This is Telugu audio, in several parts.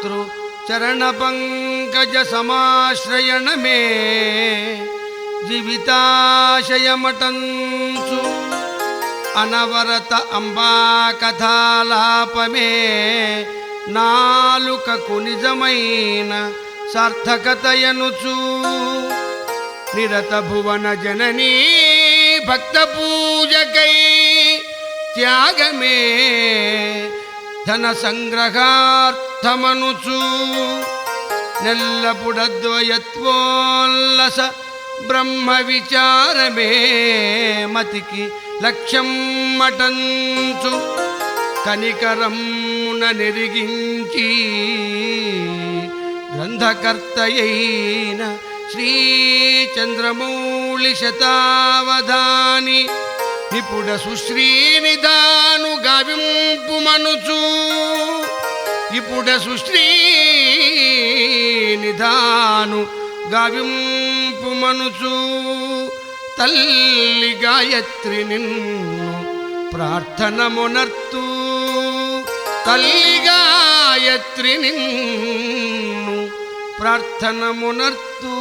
మాతృ చరణ పంకజ సమాశ్రయణమే జీవితాశయమటంచు అనవరత అంబా కథాలాపమే నాలుకకు నిజమైన సార్థకతయనుచు నిరత భువన జననీ భక్త పూజకై త్యాగమే ధన సంగ్రహార్థమనుచు నెల్లపుడద్వయత్వోల్లస బ్రహ్మ విచారమే మతికి లక్ష్యం మటంచు కనికరమున నెరిగించి గ్రంథకర్తయైన శ్రీ చంద్రమౌళి శతావధాని నిపుడ సుశ్రీనిధాను గావింపుమనుచు ఇపుడ సుశ్రీనిధాను గావింపుమనుచు తల్లి గాయత్రి నిన్ను ప్రార్థనమునర్తు తల్లి గాయత్రి నిన్ను ప్రార్థనమునర్తు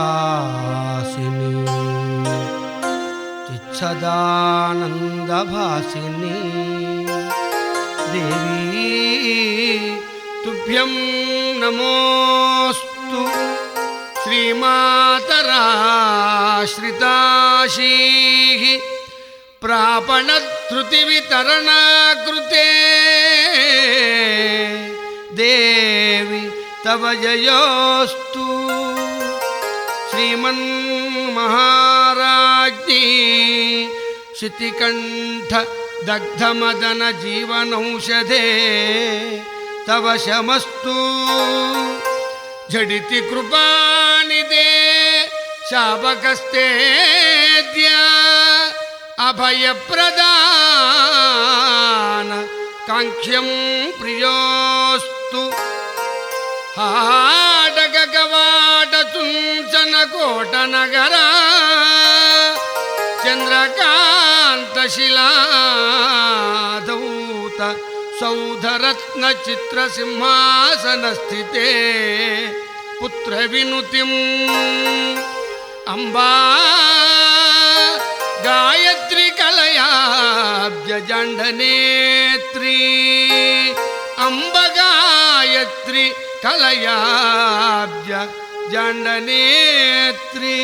శ్రీమణిద్వీపవాసిని చిచ్చదానందభాసిని దేవీ తుభ్యం నమోస్తు శ్రీమాతరాశ్రితాశీః ప్రాపణధృతివితరణాకృతే దేవి తవ జయోస్తు శ్రీమన్మహారాజ్ఞీ శితికంఠ దగ్ధమదన జీవనౌషధే తవ శమస్తు झटिति कृपानिदे शापकस्तेद्य अभयप्रदान कांक्ष्यं प्रियोस्तु हाटककवाटचुंचनकोटनगरा चन्द्रकान्तशिलाधौत सौधरत्नचित्रसिंहासनस्थिते पुत्रविनुतिम् अम्बा गायत्री कलयाब्जजाण्डनेत्री अम्ब गायत्री कलयाब्जजाण्डनेत्री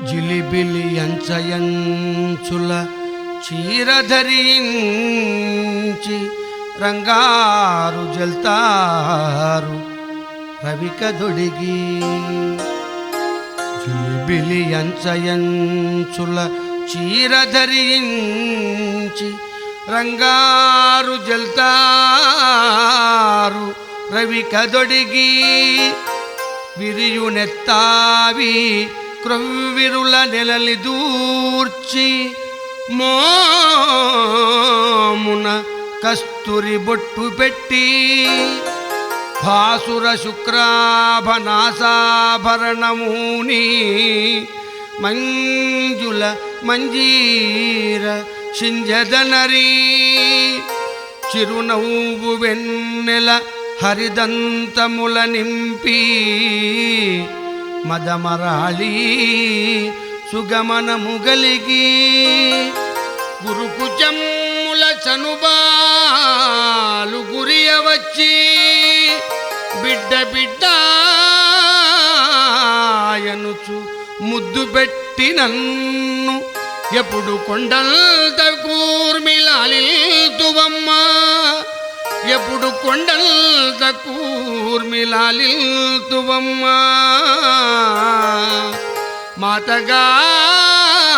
జిలిబిలి అంచయంచుల చీరధరించి రంగారు జల్తారు రవికదొడిగి జిలిబిలి అంచయంచుల చీరధరించి రంగారు జల్తారు రవికదొడిగి విరియునెత్తావి క్రొవ్విరుల నెలలి దూర్చి మోమున కస్తూరి బొట్టు పెట్టి భాసుర శుక్రాభనాసాభరణముని మంజుల మంజీర శింజదనరీ చిరునవ్వు వెన్నెల హరిదంతముల నింపి మదమరాళి సుగమనముగలిగి గురుకుచమ్ముల చనుబాలు గురియవచ్చి బిడ్డ బిడ్డాయనుచు ముద్దు పెట్టి నన్ను ఎప్పుడు కొండంత కూర్మిలాలిల్తువమ్మ ఎప్పుడు కొండంత కూర్మిలాలిల్తువమ్మ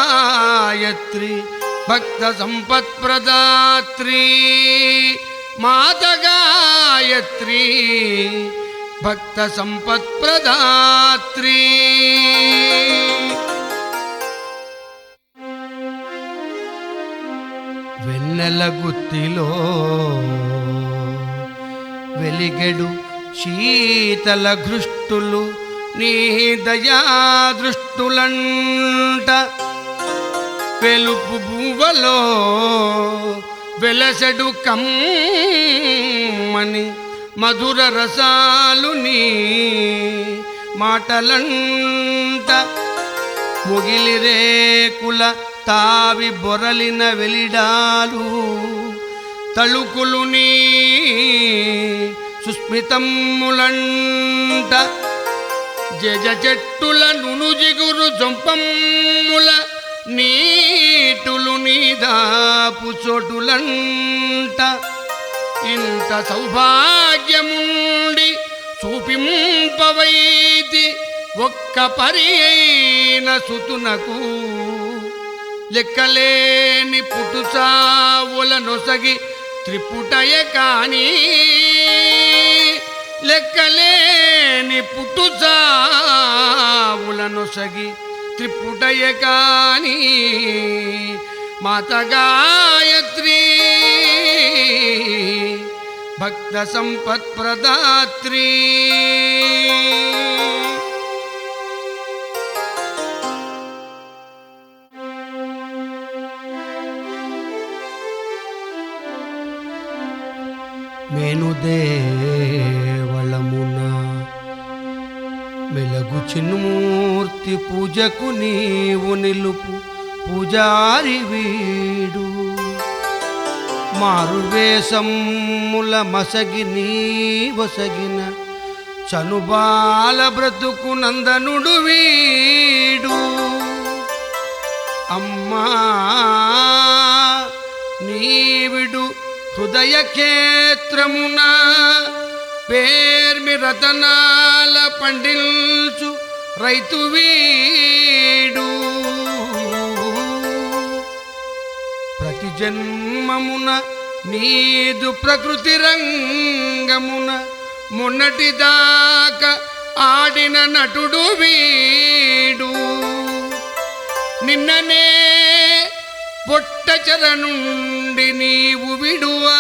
మాతగాయత్రి భక్త సంపత్ప్రదాత్రి మాతగాయత్రి భక్త సంపత్ప్రదాత్రి వెన్నెల గుత్తిలో వెలిగెడు శీతల ఘృష్టులు నీ దయాదృష్టులంట వెలుపు బువ్వలో వెలసెడు కమ్మని మధుర రసాలు నీ మాటలంట ముగిలి రేకుల తావి బొరలిన వెలిడాలు తళుకులు నీ సుస్మితమ్ములంట జజ చెట్టుల నునుజిగురు జొంపమ్ముల నీటులు నీదాపు చోటులంట ఇంత సౌభాగ్యముండి చూపింపవైతి ఒక్క పరి అయిన సుతునకు లెక్కలేని పుటుసావుల నొసగి త్రిపుటయ కాని లెక్కలేని పుటుసావుల నొసగి త్రిపుటయ కాని మాత గాయత్రి భక్త సంపత్ప్రదాత్రి మేనుదేవళమున మెలగు చిన్మూర్తి పూజకు నీవు నిలుపు పూజారి వీడు మారువేషముల మసగి నీ వసగిన చనుబాల బ్రతుకు నందనుడు వీడు అమ్మా నీవిడు హృదయ క్షేత్రమున పేర్మి రతనాల పండిల్చు రైతు వీడు ప్రతి జన్మమున నీదు ప్రకృతి రంగమున మొన్నటిదాకా ఆడిన నటుడు వీడు నిన్ననే పొట్టచెర నుండి నీవు విడువా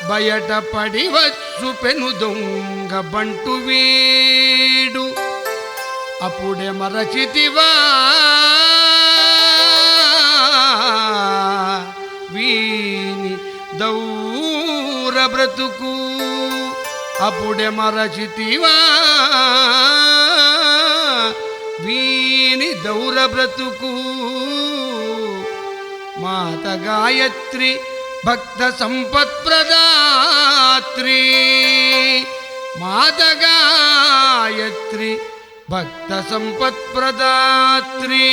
బయట పడివచ్చు పెను దొంగ బంటు వీడు అప్పుడే మరచితివా వీని దౌర బ్రతుకు అప్పుడే మరచితివా వీని దౌర బ్రతుకు మాత గాయత్రి భక్త సంపత్ప్రదాత్రి మాత గాయత్రి భక్త సంపత్ప్రదాత్రి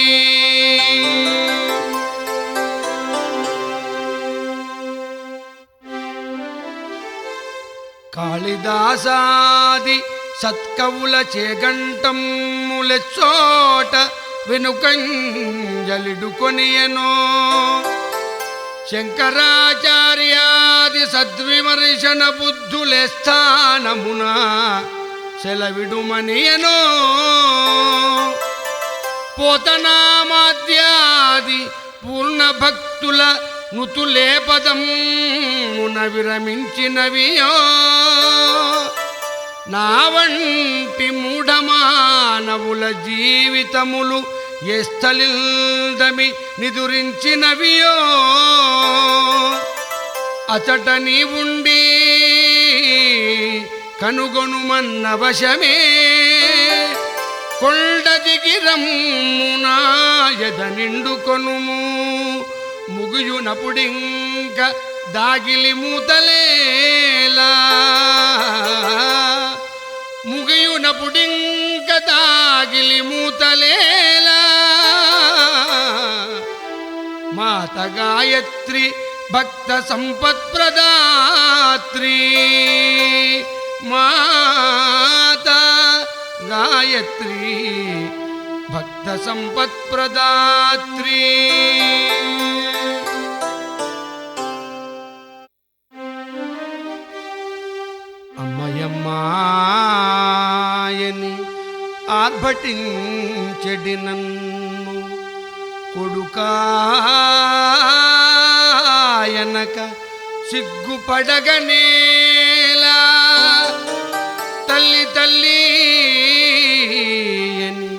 కాళిదాసాది సత్కవుల చేగంటమ్ములెచ్చోట వెనుకంజలిడు కొనియనో శంకరాచార్యాది సద్విమర్శన బుద్ధులే స్థానమున సెలవిడుమనియనో పోతనామాద్యాది పూర్ణ భక్తుల నుతులే పదమున విరమించినవియో నా వంటి మూఢమానవుల జీవితములు ఏ స్థలిల్దమి నిదురించినవియో అచట నీవుండి కనుగొనుమన్న వశమే కొండ దిగిరమ్మునా ఎద నిండుకొనుము ముగియునపుడింక దాగిలి మూతలేలా ముగియునపుడింక దాగిలి మూతలేలా మాత గాయత్రి భక్త సంపత్ప్రదాత్రి మాత గాయత్రి భక్త సంపత్ప్రదాత్రి అమ్మయమ్మాయని ఆర్భటించెడి నన్ను కొడుకాయనక సిగ్గుపడగనేలా తల్లి తల్లి అని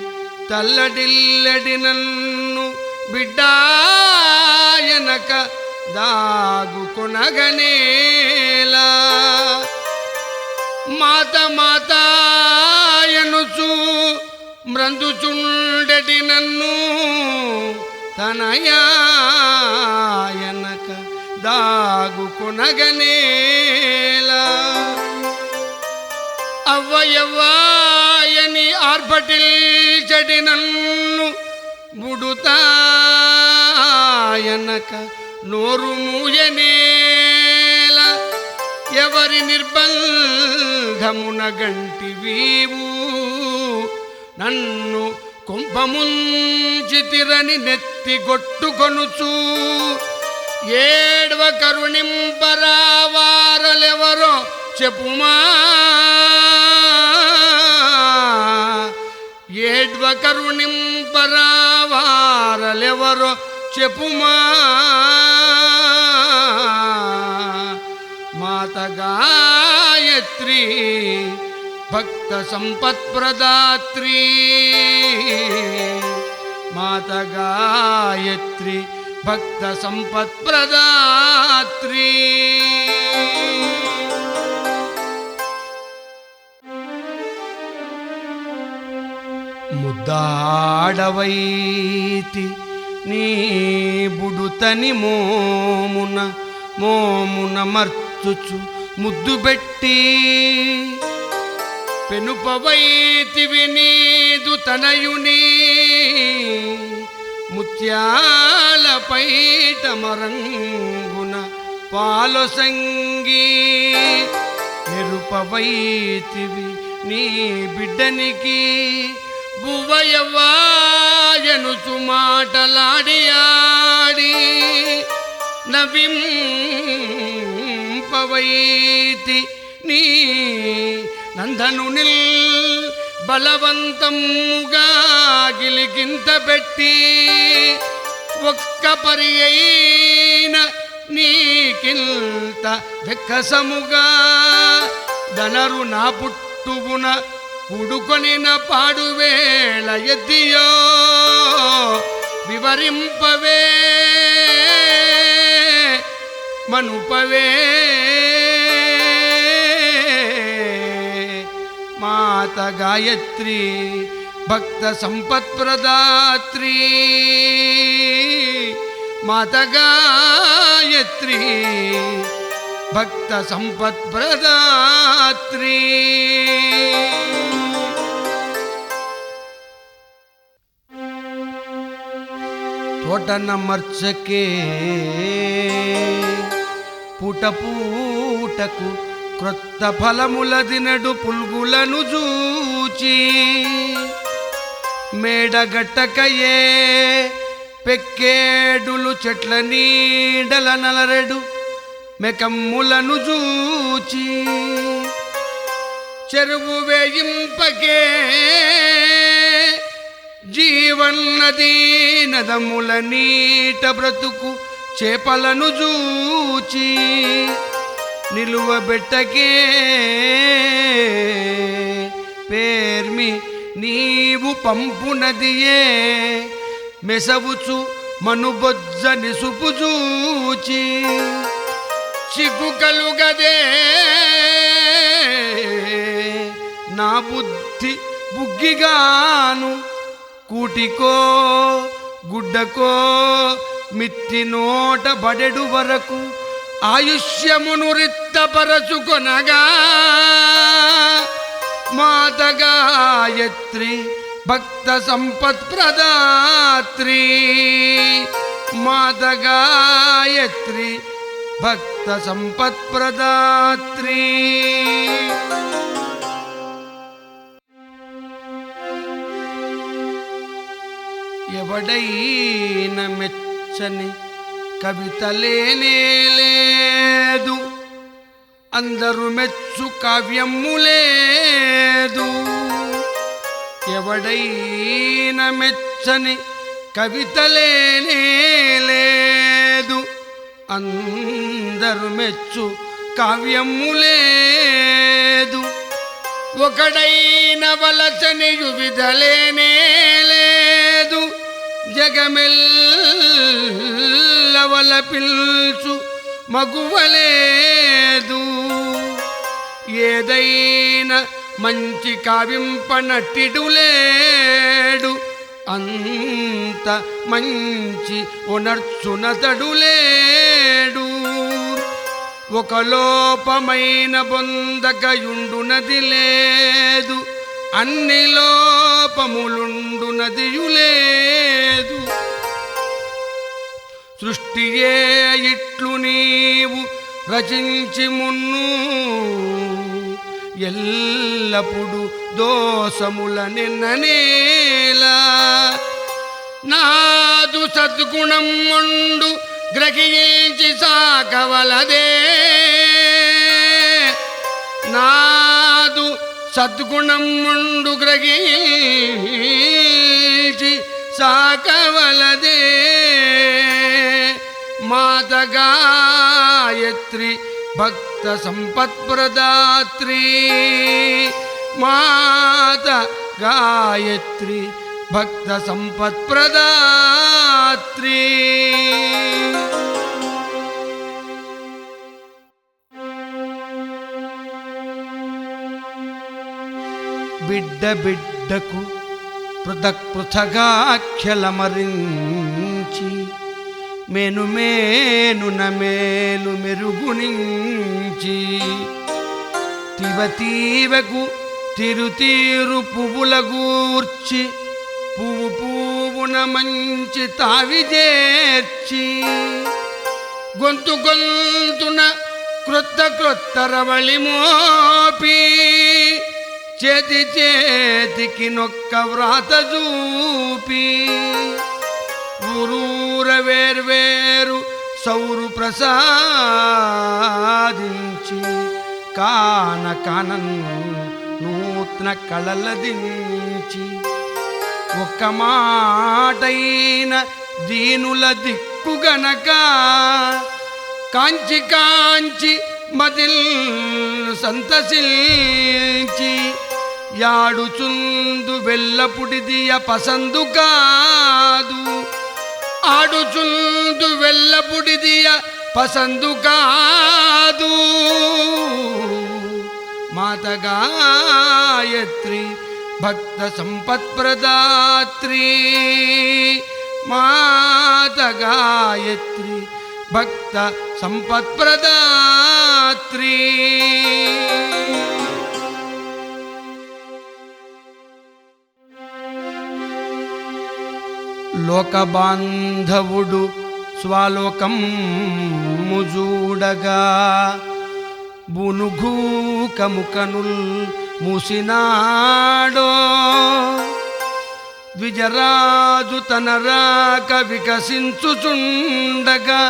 తల్లడిల్లడి నన్ను బిడ్డాయనక దాగుకొనగనేలా మాత మాతాయనుచు మ్రందుచుండటి నన్ను తనయాయనక దాగుకొనగనేలా అవ్వయవ్వాయని ఆర్భటిల్చడి నన్ను బుడుతాయనక నోరు మూయనేల ఎవరి నిర్బంధమున గంటివీవు నన్ను కుంభముంచితిరని నెత్తిగొట్టుకొనుచు ఏడ్వ కరుణింపరావారలెవరో చెప్పుమా ఏడ్వ కరుణింపరావారలెవరో చెప్పుమా మాత గాయత్రి భక్త సంపత్ప్రదాత్రి మాత గాయత్రి భక్త సంపత్ప్రదాత్రి ముద్దాడవైతి నీ బుడుతని మోమున మర్చుచు ముద్దు పెట్టి పెనుపవైతివి నీదు తనయుని ముత్యాల పైటమరంగున పాలొసంగి నిరుపవైతివి నీ బిడ్డనికి బువ్వయవ్వాయనుచు మాటలాడి ఆడి నవింపవైతి నీ నందనునిల్ బలవంతముగా గిలిగింత పెట్టి ఒక్క పరియైన నీకింత వెక్కసముగా దనరు నా పుట్టువున పుడుకొనిన పాడువేళ ఎద్దియో వివరింపవే మనుపవే మాత గాయత్రి భక్త సంపత్ప్రదాత్రి మాత గాయత్రి భక్త సంపత్ప్రదాత్రి తోటన మర్చకే పూట పూటకు క్రొత్త ఫలముల దినడు పుల్గులను జూచి మేడగట్టకయే పెక్కేడులు చెట్ల నీడల నలరెడు మెకమ్ములను జూచి చెరువు వేయింపకే జీవన్నది నదముల నీట బ్రతుకు చేపలను జూచి నిలువబెట్టకే పేర్మి నీవు పంపునదియే మెసవుచు మనుబొజ్జ నిసుపు జూచి చిగ్గు కలుగదే నా బుద్ధి బుగ్గిగాను కూటికో గుడ్డకో మిత్తి నోట బడెడు వరకు ఆయుష్యమును రిత్తపరచుకొనగా మాత గాయత్రి భక్త సంపత్ప్రదాత్రి మాత గాయత్రి భక్త సంపత్ప్రదాత్రి ఎవడైన మెచ్చని కవిత లేనే లేదు అందరూ మెచ్చు కావ్యము లేదు ఎవడైన మెచ్చని కవిత లేనే లేదు అందరూ మెచ్చు కావ్యము లేదు ఒకడైన వలసనియు విధలేనే లేదు జగమెల్లవల పిల్చు మగువలేదు ఏదైనా మంచి కావింపనట్టిడు లేడు అంత మంచి ఉనర్చునతడు లేడు ఒక లోపమైన బొందకయుండునది లేదు అన్ని లోపములుండునదియు లేదు సృష్టియే ఇట్లు నీవు రచించి మున్ను ఎల్లప్పుడు దోషముల నిన్ననేలా నాదు సద్గుణం ముండు గ్రహించి సాకవలదే నాదు సద్గుణం ముండు గ్రహించి సాకవలదే మాత గాయత్రి భక్త సంపత్ప్రదాత్రి మాత గాయత్రి భక్త సంపత్ప్రదాత్రి బిడ్డ బిడ్డకు పృథక్ పృథగాఖ్యలమరించి మేను మేనున మేలు మెరుగునించి తీవతీవకు తిరుతీరు పువ్వుల గూర్చి పువ్వు పువ్వున మంచి తావిజేర్చి గొంతు గొంతున క్రొత్త క్రొత్త రవళి మోపి చేతి చేతికి నొక్క వ్రాత చూపి ఊరూర వేర్వేరు సౌరు ప్రసాదించి కాన కానన్ను నూతన కళలదించి ఒక్క మాటైన దీనుల దిక్కు గనక కాంచి కాంచి మదిల్ సంతసిల్చి యాడుచుందు వెల్లపుడిదియ పసందు కాదు ఆడుచుందు వెల్లపుడిదియ పసందు కాదు మాత గాయత్రి భక్త సంపత్ప్రదాత్రి మాత గాయత్రి భక్త సంపత్ప్రదాత్రి లోకబాంధవుడు స్వాలోకము చూడగా బునుగూకముకనుల్ మూసినాడో ద్విజరాజు తన రాక వికసించుచుండగా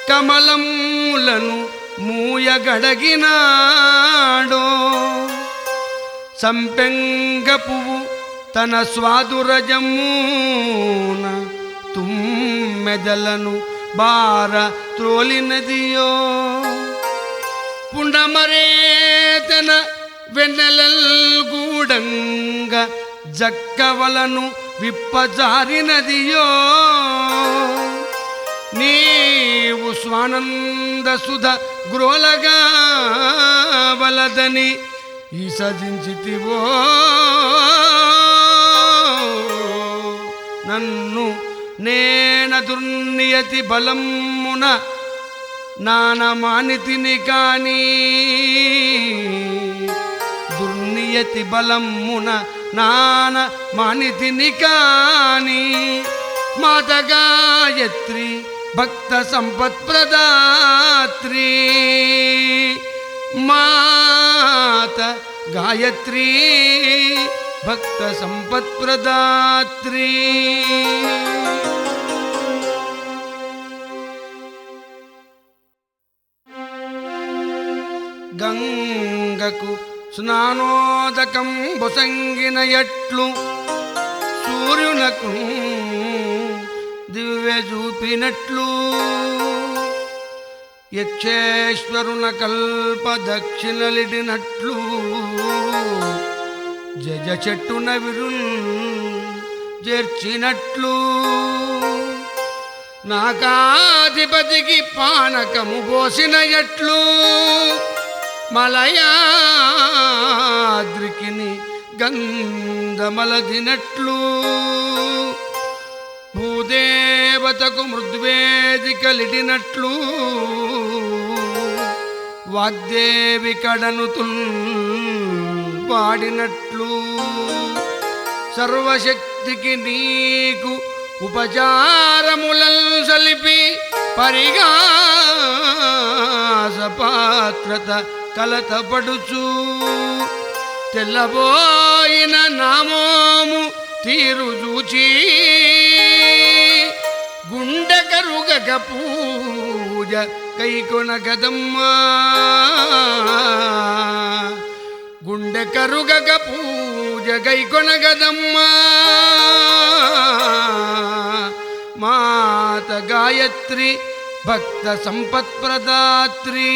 కమలములను మూయగడగినాడో సంపెంగ పువ్వు తన స్వాదురజమున తుమ్మెదలను బార త్రోలినదియో పుండమరేతన వెన్నెలల్గూడంగ జక్కవలను విప్పజారినదియో నీవు స్వానంద సుధ గ్రోలగా వలదని ఈసజించితివో నన్ను నేన దుర్నియతి బలమున నానమానితిని కాని దుర్నియతి బలమున నాన మానితిని కాని మాత గాయత్రి భక్త సంపత్ప్రదాత్రి మాత గాయత్రి భక్త సంపత్ప్రదాత్రి గంగకు స్నానోదకం బొసంగిన ఎట్లు సూర్యునకు దివ్య చూపినట్లు యక్షేశ్వరున కల్ప దక్షిణలిడినట్లు జజ చెట్టున విరుల్ చేర్చినట్లు నాకాధిపతికి పానకము పోసిన ఎట్లు మలయాద్రికిని గంధమలదినట్లు భూదేవతకు మృద్వేదికలిడినట్లు వాగ్దేవి కడనుతుల్ పాడినట్లు సర్వశక్తికి నీకు ఉపచారములను సలిపి పరిగాస పాత్రత కలతపడుచు తెల్లబోయిన నామోము తీరు చూచి గుండె కరుగక పూజ కైకొనగదమ్మా గుండె కరుగక పూజ కైకొనగదమ్మా మాత గాయత్రి భక్త సంపత్ప్రదాత్రి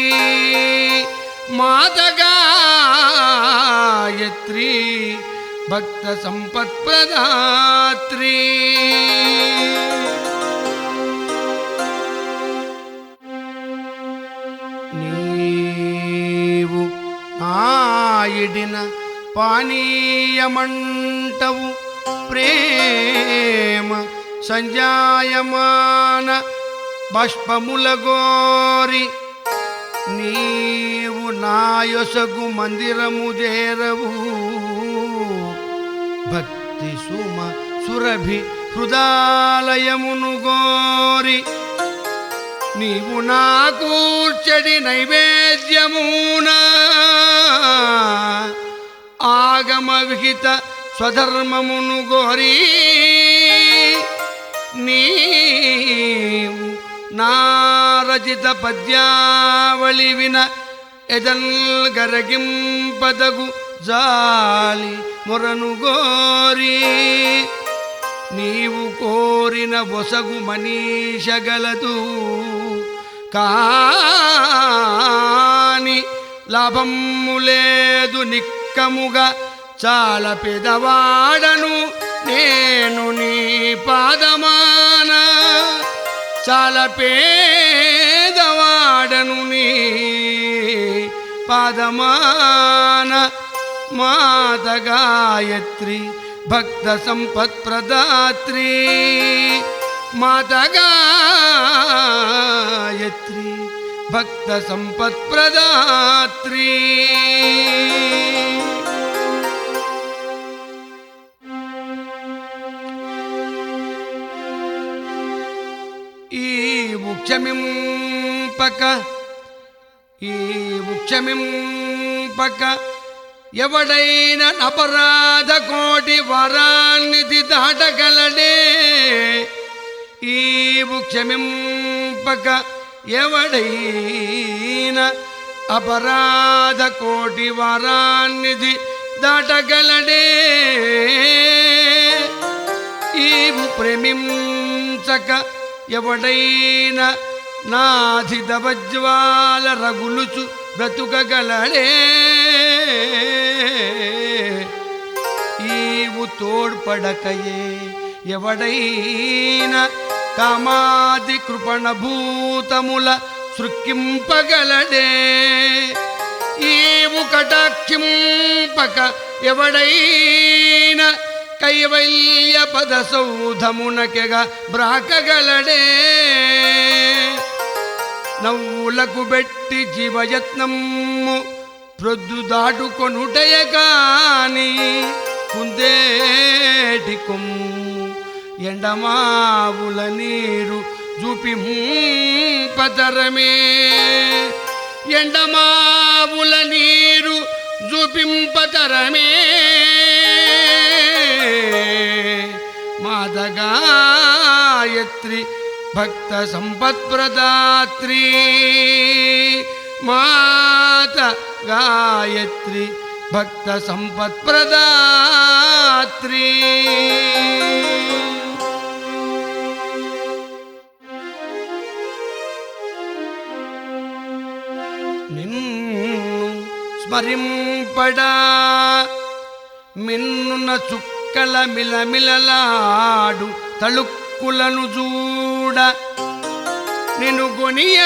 మాత గాయత్రి భక్త సంపత్ప్రదాత్రి నీవు ఆయిడిన పానీయమంటవు ప్రేమ సంజాయమాన బాష్పములగోరి నీవు నాయొసగు మందిరము చేరవు భక్తి సుమ సురభి హృదాలయమును గోరి నీవు నా కూర్చడి నైవేద్యమునా ఆగమ విహిత స్వధర్మమును గోరి నీవు నారచిత పద్యావళి విన ఎదల్ గరగింపదగు జాలి మొరను గోరి నీవు కోరిన బొసగు మనీషగలదు కాని లాభము లేదు నిక్కముగా చాలా పెదవాడను నేను నీ పాదమాన చాలా పేదవాడను నీ పాదమాన మాత గాయత్రి భక్త సంపత్ప్రదాత్రి మాత గాయత్రి భక్త సంపత్ప్రదాత్రి ఈ ముఖ్యమింపక ఎవడైన అపరాధ కోటి వరాన్నిధి దాటగలడే ఈ ముఖ్యమింపక ఎవడైన అపరాధ కోటి వరాన్నిధి దాటగలడే ఈవు ప్రేమించక ఎవడైన నాధిదవజ్వాల రగులుచు బ్రతుకగలడే ఈవు తోడ్పడకయే ఎవడైన కామాది కృపణ భూతముల సృక్కింపగలడే ఈవు కటాక్షింపక ఎవడైన కైవల్య పద సౌధమునకెగా బ్రాకగలడే నవ్వులకు బెట్టి జీవయత్నము ప్రొద్దు దాటుకొనుటయ కాని కుందేటి కొమ్ము ఎండమావుల నీరు జూపింపతరమే ఎండమావుల నీరు జూపింపతరమే మాత గాయత్రి భక్త సంపత్ప్రదాత్రి మాత గాయత్రి భక్త సంపత్ప్రదాత్రి నిన్ను స్మరింప నింపడా మిన్నున చుక్కల మిలమిలలాడు తళుక్కులను చూడ నిన్ను గొనియాడడా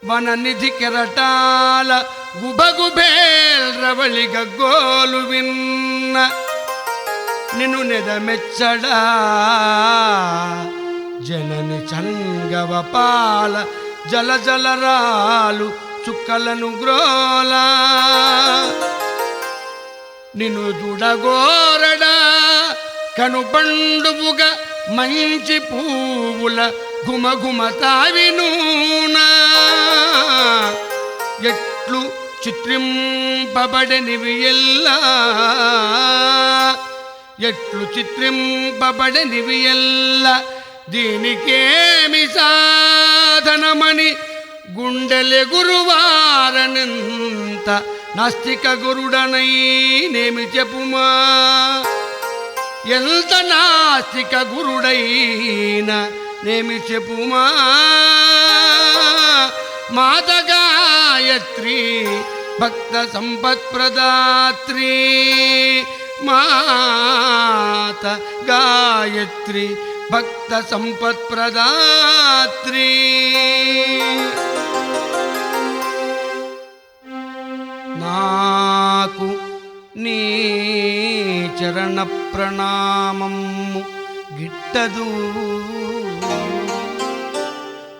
వననిధి కెరటాల గుబగుబేల్రవళి గగ్గోలు విన్న నిన్ను నెదమెచ్చడా జనని చంగవ పాల జల జలరాలు చుక్కలను గ్రోలా నిన్ను చూడగోరడా కనుబండువుగా మంచి పువ్వుల గుమగుమ తావినూనా ఎట్లు చిత్రింపబడనివి ఎల్లా ఎట్లు చిత్రింపబడనివి ఎల్లా దీనికేమి సాధనమని గుండెలెగురువారనంత నాస్తిక గురుడనై నేమి చెప్పుమా ఎంత నాస్తిక గురుడైన నేమి చెప్పుమా మాత గాయత్రి భక్త సంపత్ప్రదాత్రి మాత గాయత్రి భక్త సంపత్ప్రదాత్రి నాకు నీ చరణ ప్రణామము గిట్టదు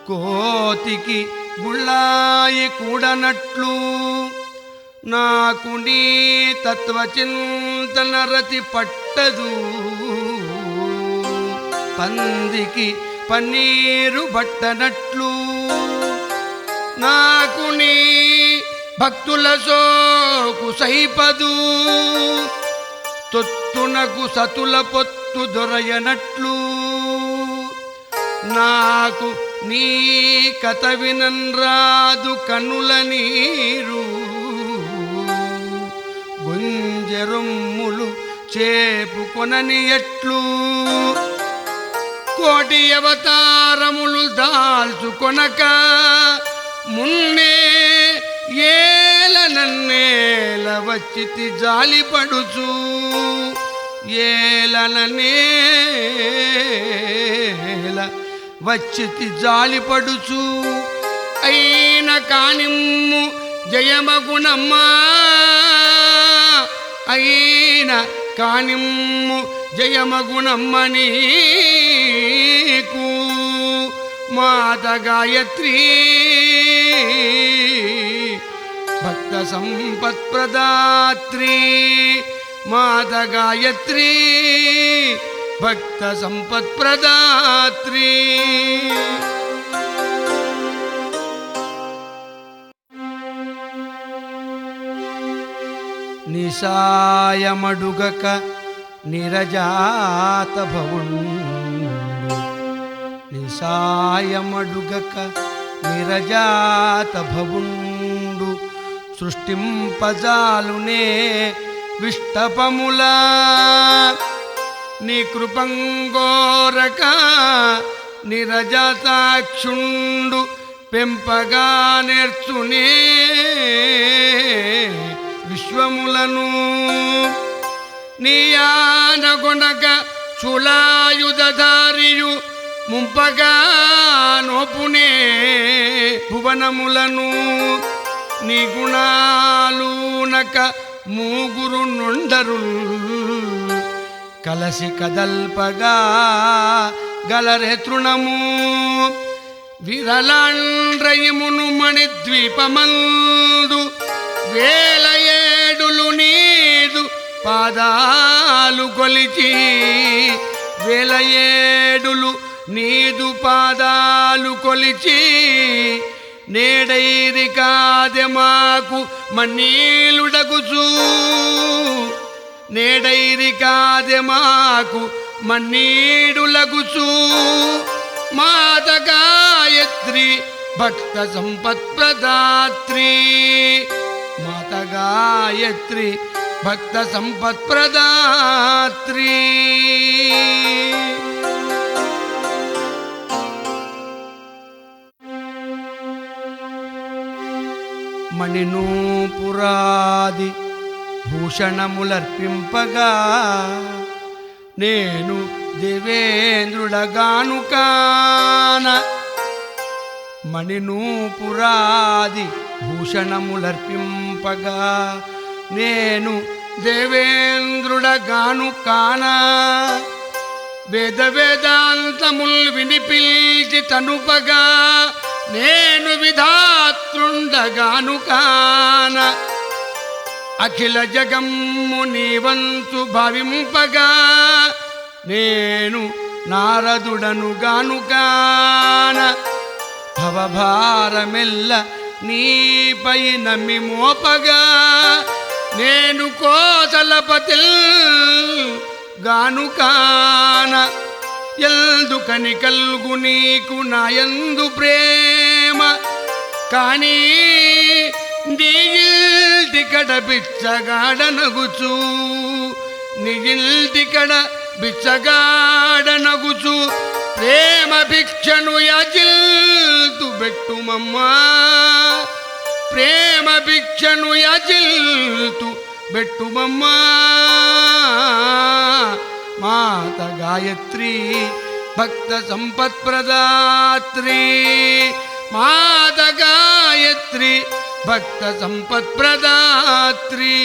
కోతికి గుళ్ళాయి కూడనట్లు నాకు నీ తత్వచింతన రతి పట్టదు పందికి పన్నీరు బట్టనట్లు నాకు నీ భక్తుల సోకు సైపదు తొత్తునకు సతుల పొత్తు దొరయనట్లు నాకు నీ కథ వినన్రాదు కనుల నీరు గుంజెరొమ్ములు చేపుకొనని ఎట్లు కోటి అవతారములు దాల్చుకొనక మున్నే ఏల నన్నేల వచ్చితి జాలిపడుచు ఏలననేల వచ్చితి జాలిపడుచు అయిన కానిమ్ము జయమగుణమ్మా అయిన కానిమ్ము జయమగుణమ్మ నీకు మాత గాయత్రి భక్త సంపత్ప్రదాత్రి మాత గాయత్రి భక్త సంపత్ప్రదాత్రి నిసాయమడుగక నిరజాత భవుండు నిసాయమడుగక నిరజాత భవుండు సృష్టింపజాలునే విష్టపములా నీ కృపంగోరక నిరజాతాక్షుండు పెంపగా నేర్చునే విశ్వములను నీయానగొనక శూలాయుధారియు ముంపగా నోపునే భువనములను నీ గుణాలూనక మూగురు నుండరు కలసి కదల్పగా గలరే తృణము విరలాండ్రయమును మణిద్వీపమందు వేల ఏడులు నీదు పాదాలు కొలిచి వేల ఏడులు నీదు పాదాలు కొలిచి నేడైరి కాదె మాకు మన్నీలుడగుచు నేడైరి కాదె మాకు మన్నీడులగుచు మాత గాయత్రి భక్త సంపత్ప్రదాత్రి మాత గాయత్రి భక్త సంపత్ప్రదాత్రి మణినూపురాది భూషణములర్పింపగా నేను దేవేంద్రుడగాను కాన మణినూపురాది భూషణములర్పింపగా నేను దేవేంద్రుడగాను కాన వేద వేదాంతముల్ వినిపిల్చి తనుపగా నేను విధాతృండగాను కాన అఖిల జగమ్ము నీవంతు భావింపగా నేను నారదుడను గాను కాన భవభారమెల్ల నీపై నమ్మి మోపగా నేను కోసలపతిల్ గాను కాన ఎందుకని కల్గు నీకు నాయందు ప్రేమ కానీ నీయిల్టికడ బిచ్చగాడనగుచు నీయిల్టికడ బిచ్చగాడనగుచు ప్రేమ భిక్షను యజిల్తు బెట్టుమమ్మా ప్రేమ భిక్షను యజిల్తు బెట్టుమమ్మా మాత గాయత్రి భక్త సంపత్ప్రదాత్రి మాత గాయత్రి భక్త సంపత్ప్రదాత్రి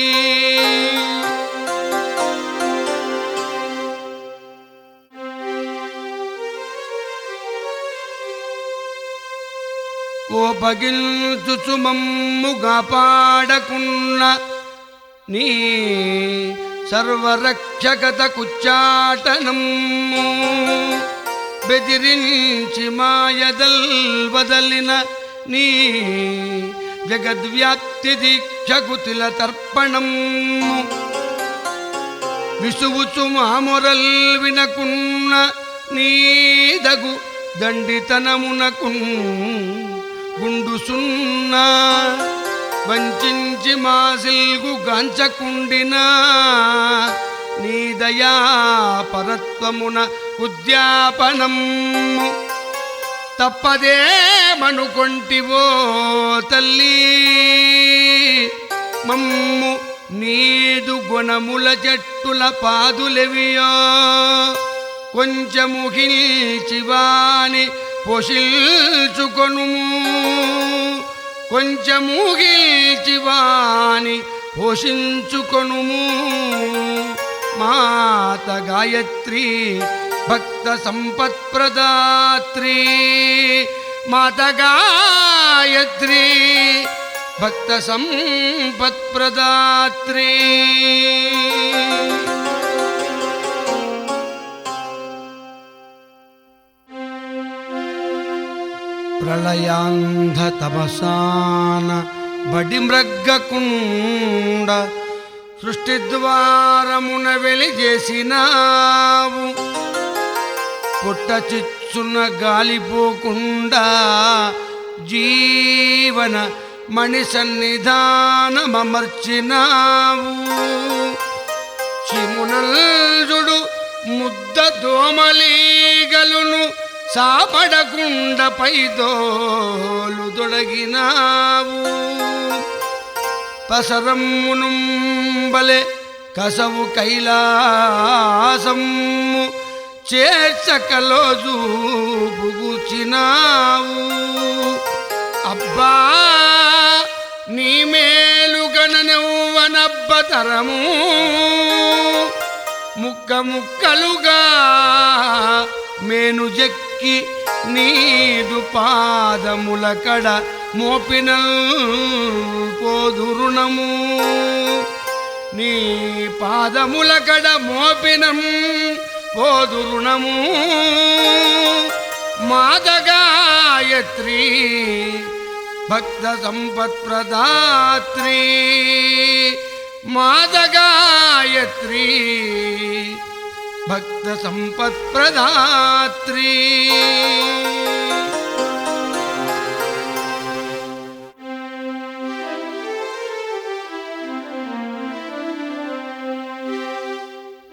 కోపగిల్చుచు మమ్ముగా పాడకున్న నీ సర్వరక్షకత కుచ్చాటనమ్ము బెదిరించి మాయదల్ వదలిన నీ జగద్వ్యాప్తి దీక్షకుతిల తర్పణమ్ము విసువుచు మామొరల్ వినకున్న నీదగు దండితనమునకు గుండు సున్నా వంచించి మాసిల్గు గాంచకుండినా నీ దయా పరత్వమున ఉద్యాపనము తప్పదే మనుకొంటివో తల్లి మమ్ము నీదు గుణముల చెట్టుల పాదులెవియో కొంచెము హిల్చివాని పోషిల్చుకొనుము కొంచెము గిల్చివాని పోషించుకొనుము మాత గాయత్రి భక్త సంపత్ప్రదాత్రి మాత గాయత్రి భక్త సంపత్ప్రదాత్రి ప్రళయాంధ తపసాన బడి మ్రగ్గకుండ సృష్టి ద్వారమున వెలిచేసినావు పుట్ట చిచ్చున గాలిపోకుండా జీవన మణి సన్నిధానమర్చినావు చిమునల్జుడు ముద్ద దోమలీగలును సాపడకుండ పైదోలు దొడగినావు పసరమ్మునుంబలే కసవు కైలాసము చేర్చకలో జూపుగుచినావు అబ్బా నీ మేలుగననెవ్వనబ్బతరము ముక్క ముక్కలుగా మేను జక్కి నీదు పాదముల కడ మోపిన పోదురుణము నీ పాదముల కడ మోపినం పోదురుణము మాత గాయత్రి భక్త సంపత్ప్రదాత్రి మాత గాయత్రి భక్త సంపత్ప్రదాత్రి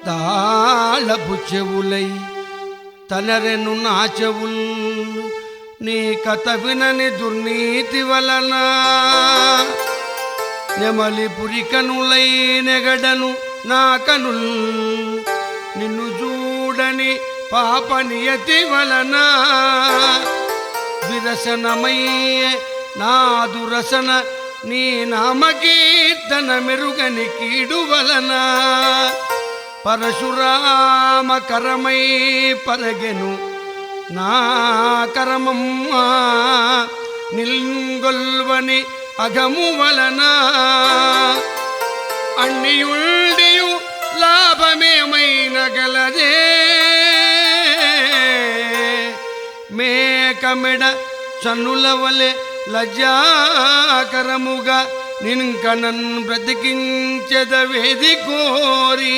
తాళపు చెవులై తనరెను నా చెవుల్ నీ కథ వినని దుర్నీతి వలన నెమలి పురికనులై నెగడను నా కనుల్ నిన్ను చూడని పాప నియతి వలన విరసనమయ్యే నా దురసన నీ నామకీర్తన మెరుగని కీడు వలన పరశురామ కరమై పరగెను నా కరమమ్మ నిల్గొల్వని అగము వలన అన్నియుండియు లాభమేమైన గలదే మేకమెడ చన్నుల వలె లజ్జాకరముగా నింకనన్ బ్రతికించెదవేది కోరి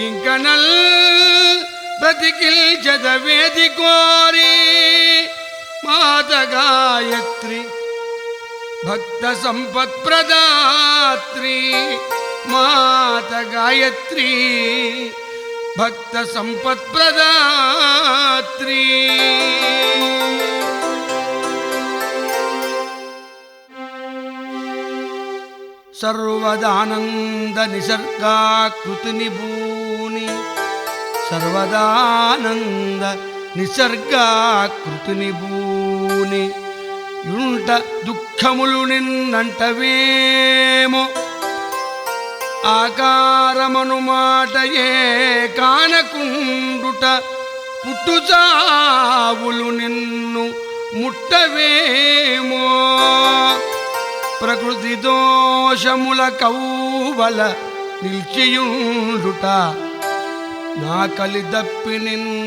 ఇంకనల్ బ్రతికించెదవేది కోరి మాత గాయత్రి భక్త సంపత్ప్రదాత్రి మాత గాయత్రి భక్త సంపత్ప్రదాత్రి సర్వదానంద నిసర్గాకృతిని భూని సర్వదానంద నిసర్గాకృతిని భూని యుంట దుఃఖములు నిన్నంటవేమో ఆకారమను మాటయే కానకుండుట పుట్టుచావులు నిన్ను ముట్టవేమో ప్రకృతి దోషముల కౌవల నిల్చియుండుట నా కలిదప్పి నిన్ను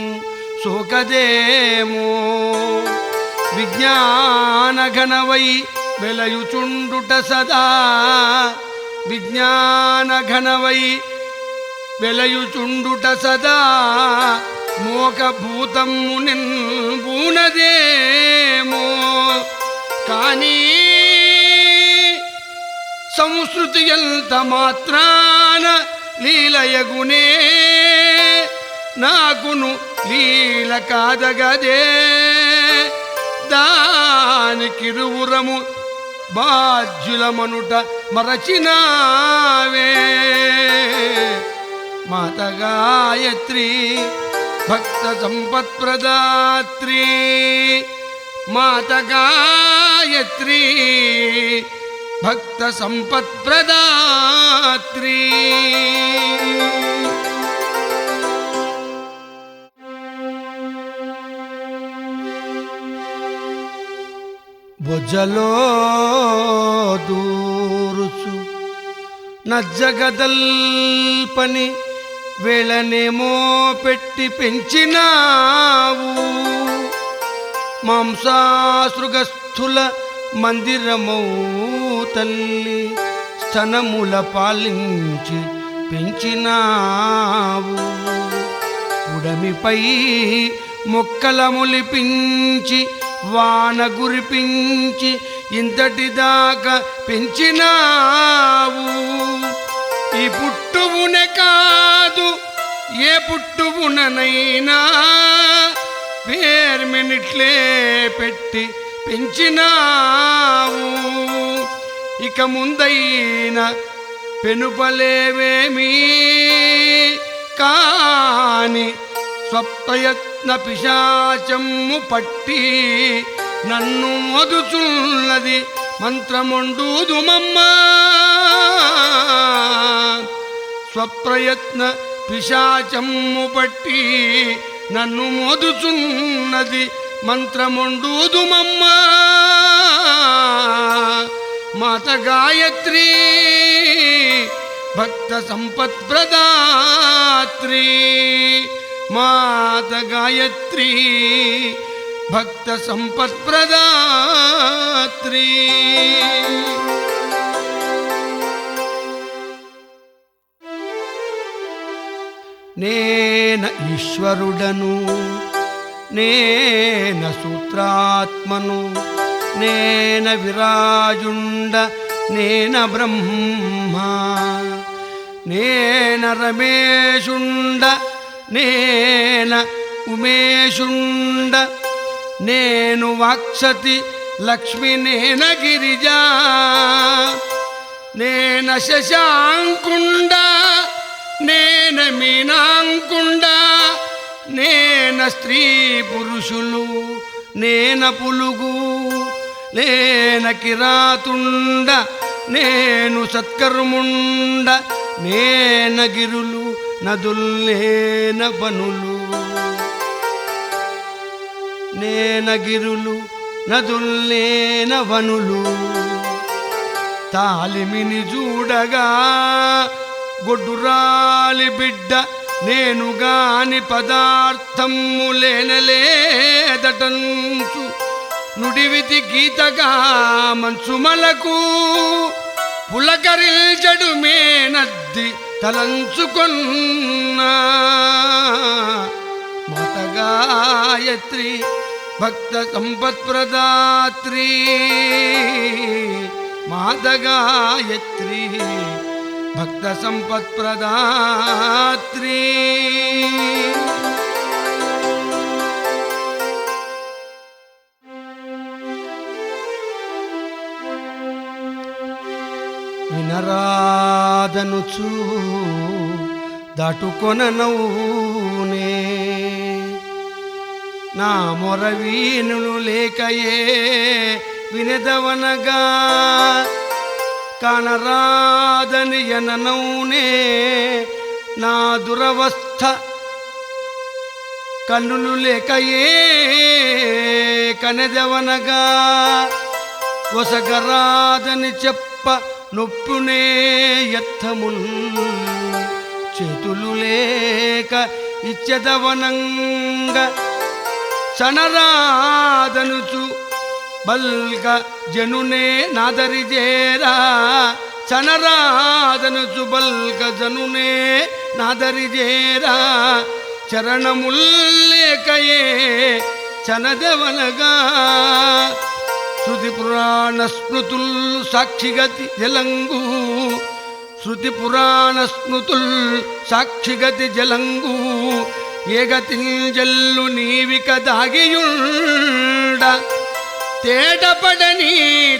సోకదేమో విజ్ఞానఘనవై వెలయుచుండుట సదా విజ్ఞానఘనవై వెలయుచుండుట సదా మోకభూతము నిన్బూనదేమో కానీ సంస్కృతి ఎంత మాత్రాన లీలయగునే నాకును లీల కాదగదే దానికిరువురము బాధ్యులమనుట మరచినావే మాత గాయత్రి భక్త సంపత్ప్రదాత్రి మాత గాయత్రి భక్త సంపత్ప్రదాత్రి బొజ్జలో దూరుచు నజ్జగదల్పని వేళనేమో పెట్టి పెంచినావు మాంసాసృగస్థుల మందిరమౌ తల్లి స్తనముల పాలించి పెంచినావు ఉడమిపై మొక్కల మొలిపించి వాన గురిపించి ఇంతటిదాకా పెంచినావు ఈ పుట్టువునే కాదు ఏ పుట్టువుననైనా పేర్మినిట్లే పెట్టి పెంచినావు ఇక ముందైన పెనుపలేవేమీ కాని స్వప్రయత్న పిశాచము పట్టి నన్ను మోదుచున్నది మంత్రమొండుదుమమ్మా స్వప్రయత్న పిశాచము పట్టి నన్ను మోదుచున్నది మంత్రమొండుదుమమ్మా మాత గాయత్రి భక్త సంపత్ప్రదాత్రి మాత గాయత్రి భక్త సంపత్ప్రదాత్రి నేన ఈశ్వరుడను నేన సూత్రాత్మను నేన విరాజుండ నేన బ్రహ్మ నేన రమేశుండ నేన ఉమేశుండ నేను వాక్సతి లక్ష్మి నేన గిరిజా నేన శశాంకుండ నేన మీనాంకుండ నేన స్త్రీ పురుషులు నేన పులుగు నేన కిరాతుండ నేను సత్కర్ముండ నేన గిరులు నదుల్లేన వనులు నేన గిరులు నదుల్లేన వనులు తాలిమిని చూడగా గొడ్డురాలి బిడ్డ నేను గాని పదార్థము లేనలేదటంచు నుడివితి గీతగా మంచుమలకు పులకరిల్చడు మేనద్ది తలంచుకొన్నా మాత గాయత్రి భక్త సంపత్ప్రదాత్రి మాత గాయత్రి భక్త సంపత్ప్రదాత్రి వినరాదనుచు దాటుకొననవునే నా మొరవీనులు లేకయే వినదవనగా కానరాదని ఎననౌనే నా దురవస్థ కన్నులు లేకయే కనెదవనగా ఒసగరాదని చెప్ప నొప్పునే ఎత్తమున్ చేతులు లేక ఇచ్చెదవనంగ చనరాదనుచు బల్క జనునే నాదరిజేరా చనరాదనుచు బల్క జనునే నాదరిజేరా చరణముల్లేకయే చనదెవనగా శృతి పురాణ స్మృతుల్ సాక్షిగతి జలంగు శృతి పురాణ స్మృతుల్ సాక్షిగతి జలంగు ఏగతింజల్లు నీవిక దాగియుండ తేటపడని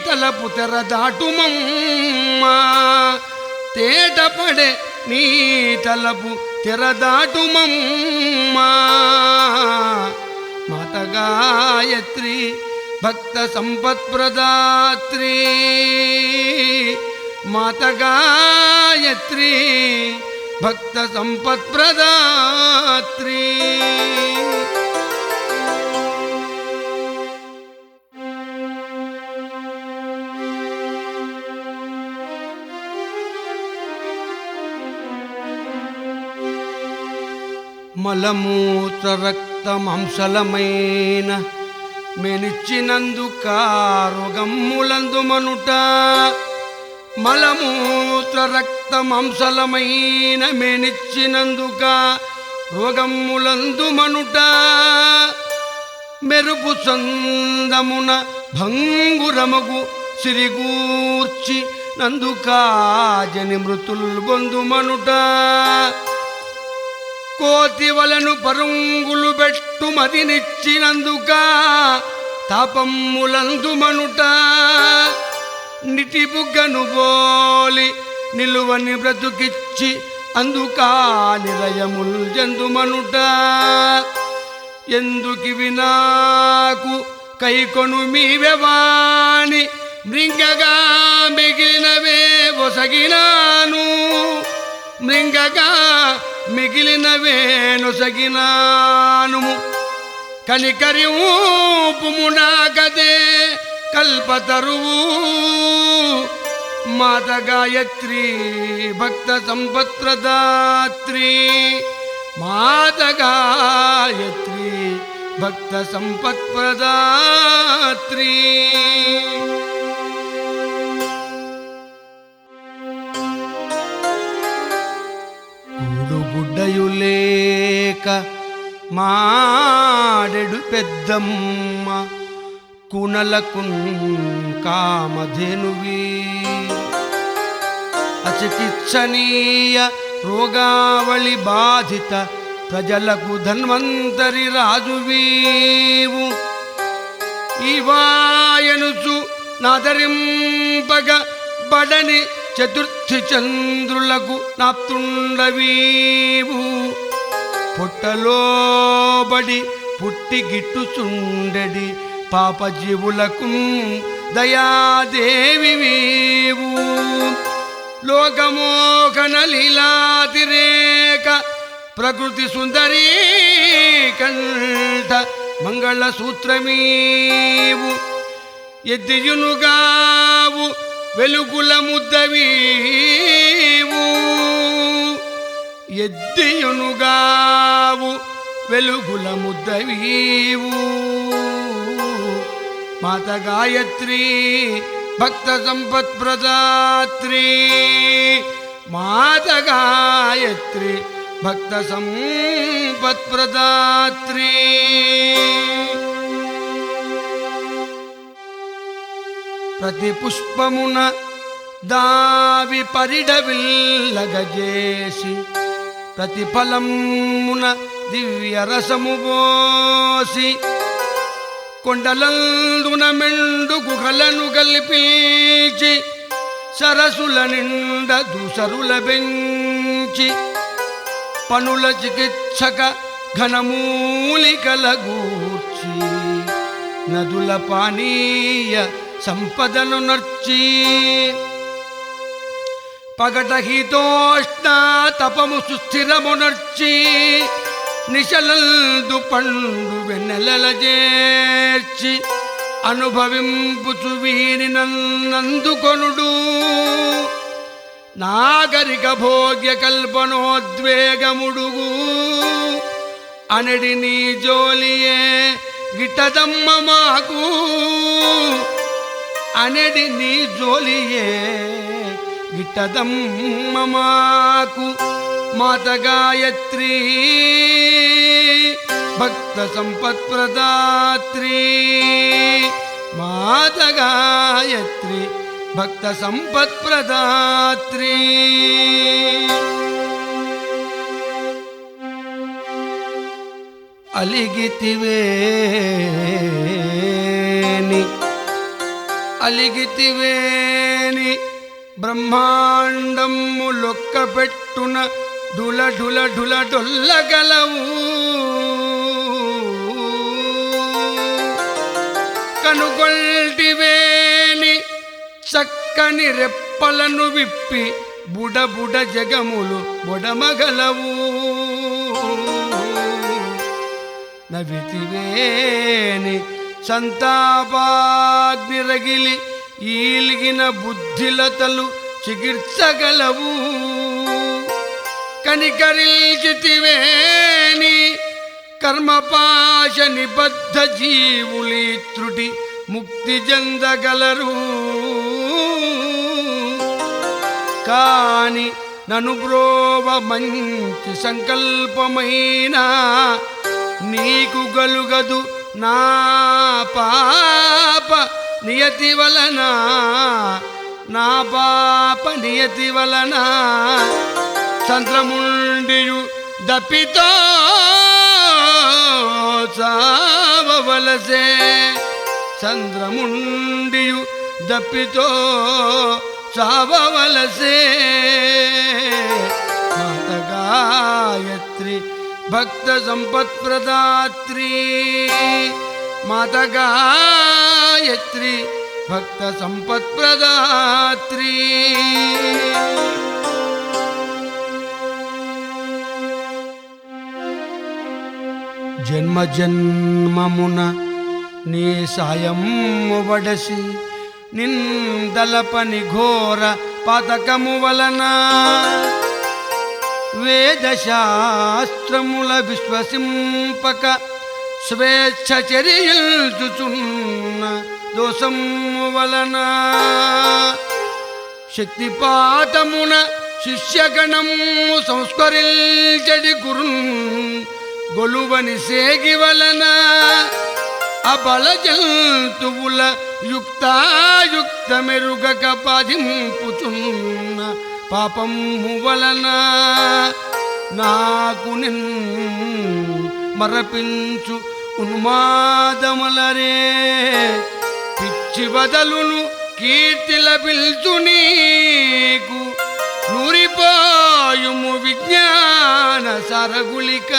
తలపు తెర దాటుమమ్మా తేటపడే నీ తలపు తెర దాటుమమ్మా మాత గాయత్రి భక్త సంపత్ప్రదాత్రి మాత గాయత్రి భక్త సంపత్ప్రదాత్రి మలమూత్ర రక్త మాంసలమైన మెనిచ్చినందుక రోగమ్ములందు మనుట మలమూత్ర రక్త మాంసలమైన మెనిచ్చినందుక రోగమ్ములందు మనుట మెరుపు చందమున భంగురమగు సిరిగూర్చి నందుకా జని మృతుల్ బొందు మనుట కోతి వలను పరుంగులు బెట్టు మదినిచ్చినందుక తాపమ్ములందు మనుట నిటి బుగ్గను బోలి నిలువని బ్రతుకిచ్చి అందుకా నిరయముల్ జందు మనుట ఎందుకివి నాకు కైకొను మీవెవాణి మృంగగా మిగిలినవే ఒసగినాను మృంగగా మిగిలినవే నొసగినాను కనికరివుపుమునాగదే కల్పతరువు మాత గాయత్రి భక్త సంపత్ప్రదాత్రి మాత గాయత్రి భక్త సంపత్ప్రదాత్రి గుడ్డయులేక మాడెడు పెద్దమ్మ కునలకున్ కామధేనువీ అచికిత్సనీయ రోగావళి బాధిత ప్రజలకు ధన్వంతరి రాజువీవు ఇవాయనుచు నాదరింపగ బడని చతుర్థి చంద్రులకు నాప్తుండవీవు పొట్టలోబడి పుట్టి గిట్టుచుండెడి పాపజీవులకు దయాదేవివీవు లోకమోహన లీలాతిరేక ప్రకృతి సుందరీ కంఠ మంగళసూత్రమీవు ఎద్దియునుగావు వెలుగుల ముద్దవీవు ఎద్దియునుగావు వెలుగుల ముద్దవీవు మాత గాయత్రి భక్త సంపత్ప్రదాత్రి మాత గాయత్రి భక్త సంపత్ప్రదాత్రి ప్రతి పుష్పమున దావి పరిడవిల్లగజేసి ప్రతి ఫలమున దివ్య రసము పోసి కొండలందున మెండు గుహలను కల్పించి సరసుల నిండ దూసరుల బెంచి పనుల చికిత్సక ఘనమూలికల గూర్చి నదుల పానీయ సంపదను నర్చి పగట హితోష్ణ తపము సుస్థిరమునర్చి నిశలందు పండు వెన్నెలల చేర్చి అనుభవింపుచు వీని నందుకొనుడు నాగరిక భోగ్య కల్పనోద్వేగముడుగు అనడి నీ జోలియే గిట్టదమ్మ మాకు అనడి నీ జోలియే గిట్టదమ్మ మాకు మాత గాయత్రి భక్త సంపత్ప్రదాత్రి మాత గాయత్రి భక్త సంపత్ప్రదాత్రి అలిగితివేని బ్రహ్మాండము లొక్క పెట్టున ఢుల ఢుల ఢుల డొల్లగలవు కనుగొల్టివేని చక్కని రెప్పలను విప్పి బుడ బుడ జగములు బొడమగలవు నవితివేని సంతాపాగ్ని రగిలి ఈలిగిన బుద్ధిలతలు చికిత్సగలవు కనికరిల్చితివేని కర్మపాశ నిబద్ధ జీవులి త్రుటి ముక్తి చెందగలరు కాని నను బ్రోవ మంచి సంకల్పమైన నీకు గలుగదు నా పాప నియతి వలన నా పాప నియతి వలన చంద్రముండియు దప్పితో చావవలసే చంద్రముండియు దప్పితో చావవలసే మాత గాయత్రి భక్త సంపత్ప్రదాత్రి మాత గాయత్రి భక్త సంపత్ప్రదాత్రి జన్మ జన్మమున నీ సాయము వడసి నిందలపని ఘోర పాతకము వలన వేదశాస్త్రముల విశ్వసింపక స్వేచ్ఛ చర్యల్చుచున్న దోషము వలన శక్తిపాతమున శిష్యగణము సంస్కరించడి గురున్ గొలువని సేగి వలన అబల జంతువుల యుక్తాయుక్త మెరుగక పాదింపుచున్న పాపము వలన నాకు మరపించు ఉన్మాదములరే పిచ్చి బదలును కీర్తిల పిల్చు నీకు నూరిపోయుము విజ్ఞాన సరగులిక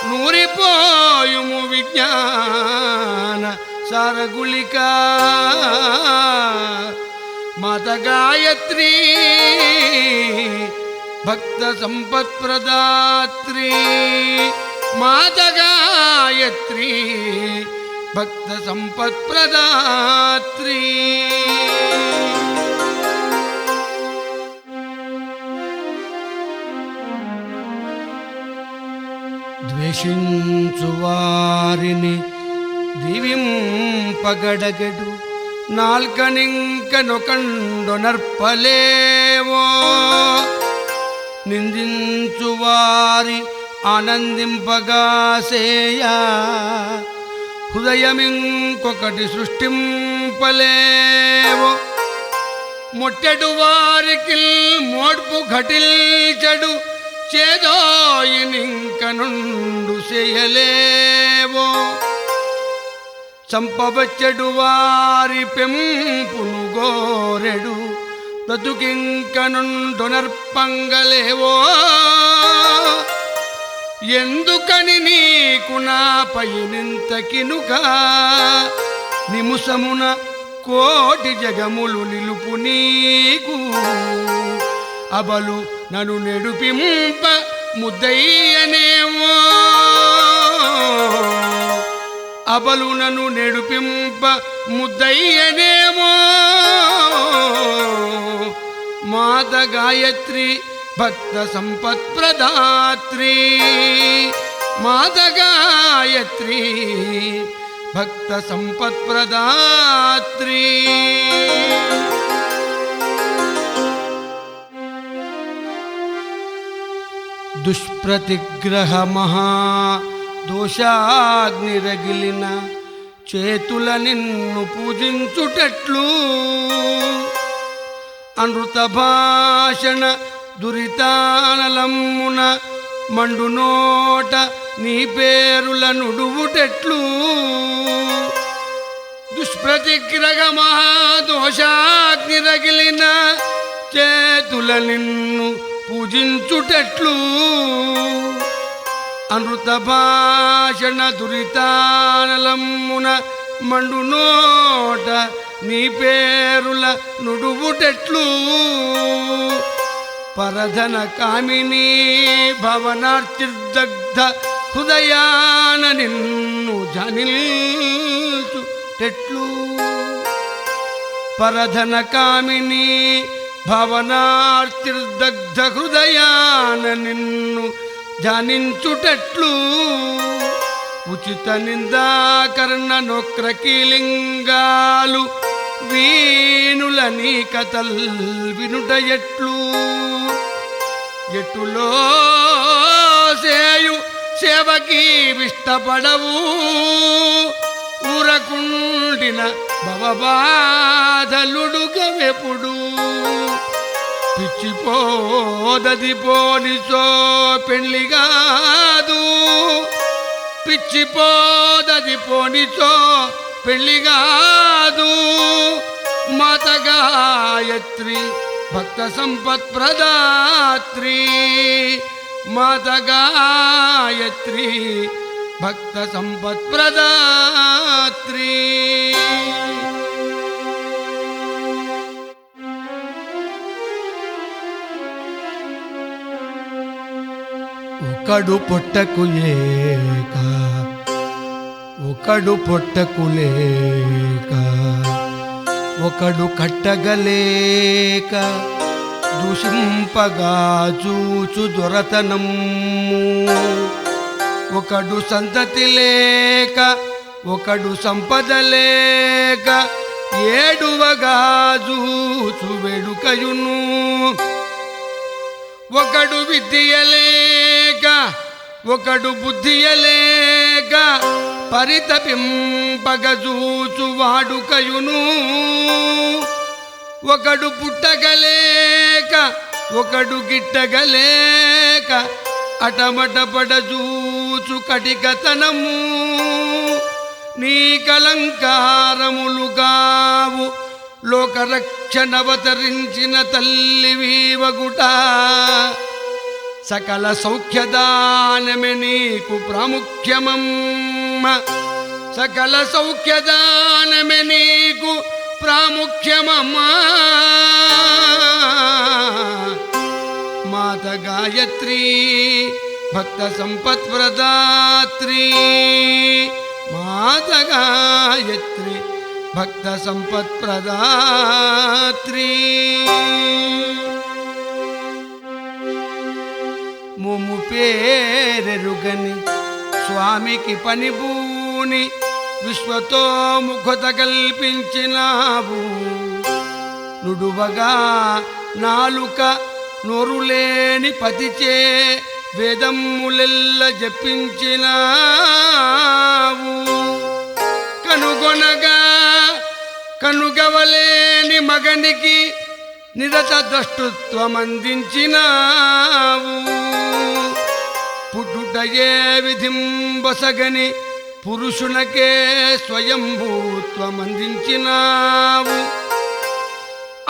నూరిపోయుము విజ్ఞాన సరగులిక మాత గాయత్రి భక్త సంపత్ప్రదాత్రి మాత గాయత్రి భక్త సంపత్ప్రదాత్రి ద్వేషించు వారిని దీవింపగడగడు నాల్కనింకనొకండు నర్పలేవో నిందించు వారి ఆనందింపగాసేయా హృదయమింకొకటి సృష్టింపలేవో మొట్టెడు వారికి మోడ్పు ఘటిల్చడు చేదోయినింక నుండు చేయలేవో చంపవచ్చడు వారి పెంపును గోరెడు బ్రతుకింక నుండు నర్పంగలేవో ఎందుకని నీకు నాపై నింతకినుక నిముసమున కోటి జగములు నిలుపు నీకు అబలు నన్ను నెడుపింప ముద్దయ్యనేమో అబలు నన్ను నెడుపింప ముద్దయ్యనేమో మాత గాయత్రి భక్త సంపత్ప్రదాత్రి మాత గాయత్రి భక్త సంపత్ప్రదాత్రి దుష్ప్రతిగ్రహ మహా దోషాగ్నిరగిలిన చేతుల నిన్ను పూజించుటట్లు అనృత భాషణ దురితానలమ్మున మండు నోట నీ పేరుల నుడువుటెట్లు దుష్ప్రతిగ్రహ మహాదోషాగ్నిరగిలిన చేతుల నిన్ను పూజించుటెట్లు అనృత భాషణ దురితానలమ్మున మండు నోట నీ పేరుల నుడువుటెట్లు పరధన కామిని భవనార్చిర్దగ్ధ హృదయాన నిన్ను జనిల్చుటెట్లు పరధన కామిని భవనార్చిర్దగ్ధ హృదయాన నిన్ను ధ్యానించుటట్లు ఉచిత నిందాకర్ణ నొక్రకీలింగాలు వీణుల నీ కథల్ వినుట ఎట్లు ఎటులో సేయు సేవకి ఇష్టపడవు ఊరకుండిన భవబాధలుడుగవెప్పుడు పిచ్చిపోదది పోనిచో పెళ్ళిగాదు పిచ్చిపోదది పోనిచో పెళ్ళిగాదు మాత గాయత్రి భక్త సంపత్ప్రదాత్రి మాత గాయత్రి భక్త సంపత్ప్రదాత్రి ఒకడు పొట్టకు లేక ఒకడు పొట్టకు లేక ఒకడు కట్టగలేక దూషింపగా చూచు దొరతనమ్ము ఒకడు సంతతి లేక ఒకడు సంపద లేక ఏడువగా చూచు వేడుకయును ఒకడు విద్యలేక ఒకడు బుద్ధియలేక పరితపింపగజూచు వాడుకయును ఒకడు పుట్టగలేక ఒకడు గిట్టగలేక అటమట పడజూచు కటికతనము నీ కలంకారములు గావు లోకరక్షణవతరించిన తల్లివీవగుట సకల సౌఖ్యదానమే నీకు ప్రాముఖ్యమమ్మ సకల సౌఖ్యదానమే నీకు ప్రాముఖ్యమమ్మా మాత గాయత్రీ భక్త సంపత్ప్రదాత్రీ మాత గాయత్రీ భక్త సంపత్ప్రదాత్రీ ముము పేరెరుగని స్వామికి పనిబూని విశ్వతో ముఖత కల్పించినావు నుడువగా నాలుక నోరులేని పతిచే వేదమ్ములెల్ల జపించినావు కనుగొనగా కనుగవలేని మగనికి నిరత ద్రష్టృత్వమందించినావు పుట్టుటయే విధింబసగని పురుషునకే స్వయంభూత్వమందించినావు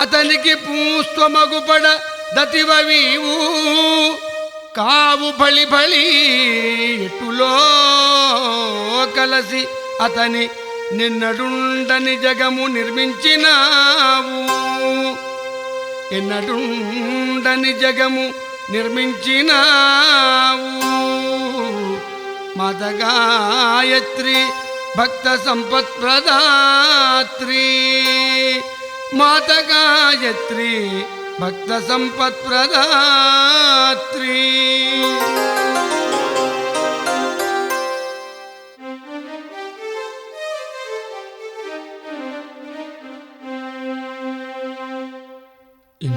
అతనికి పూస్త్వమగుపడ దతివీవు కావు బలి బలి ఎటులో కలసి అతని నిన్నడుండని జగము నిర్మించినావు ఎన్నడుండని జగము నిర్మించినావు మాత గాయత్రీ భక్త సంపత్ప్రదాత్రీ మాత గాయత్రీ భక్త సంపత్ప్రదాత్రీ